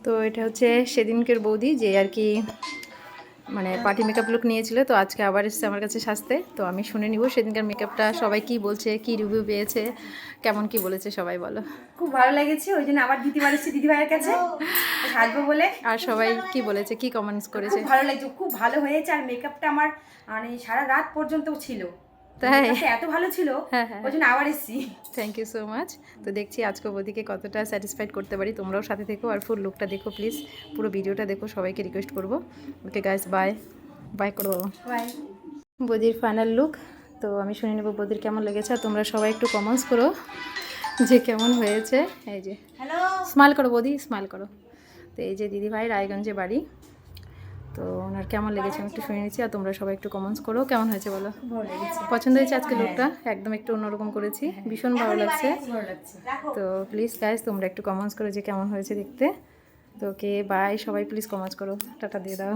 তো এটা হচ্ছে সেদিনকের বৌদি যে আর কি মানে পার্টি মেকআপ লুক নিয়েছিল, তো আজকে আবার এসেছে আমার কাছে সাজতে। তো আমি শুনে নিব সেদিনকার মেকআপটা সবাই কি বলছে, কি রিভিউ পেয়েছে, কেমন কি বলেছে সবাই বলো। খুব ভালো লেগেছে, ওই জন্য আবার দিদিবার এসেছি দিদিভাইয়ের কাছে সাজবো বলে। আর সবাই কি বলেছে, কি কমেন্টস করেছে? খুব ভালো লাগছে, খুব ভালো হয়েছে। আর মেকআপটা আমার মানে সারা রাত পর্যন্ত ছিল, তাই? এত ভালো ছিল, হ্যাঁ হ্যাঁ, ওই জন্য আবার এসেছি। Thank you so much. তো দেখছি আজকে বৌদিকে কতটা স্যাটিসফাইড করতে পারি। তোমরাও সাথে থেকো আর ফুল লুকটা দেখো প্লিজ, পুরো ভিডিওটা দেখো, সবাইকে রিকোয়েস্ট করবো। ওকে গাইস, বাই বাই করো। বাই। বৌদির ফাইনাল লুক। তো আমি শুনে নেবো বৌদির কেমন লেগেছে, আর তোমরা সবাই একটু কমেন্টস করো যে কেমন হয়েছে। এই যে হ্যালো, স্মাইল করো বৌদি, স্মাইল করো। তো এই যে দিদিভাই রায়গঞ্জে বাড়ি, তো ওনার কেমন লেগেছে আমি একটু শুনে নিচ্ছি, আর তোমরা সবাই একটু কমেন্টস করো কেমন হয়েছে বলো। ভালো লেগেছে, পছন্দ হয়েছে আজকে লুকটা? একদম একটু অন্যরকম করেছি, ভীষণ ভালো লাগছে। ভালো লাগছে। তো প্লিজ গাইস তোমরা একটু কমেন্টস করো যে কেমন হয়েছে দেখতে। তো ওকে বাই, সবাই প্লিজ কমেন্টস করো, টাটা দিয়ে দাও।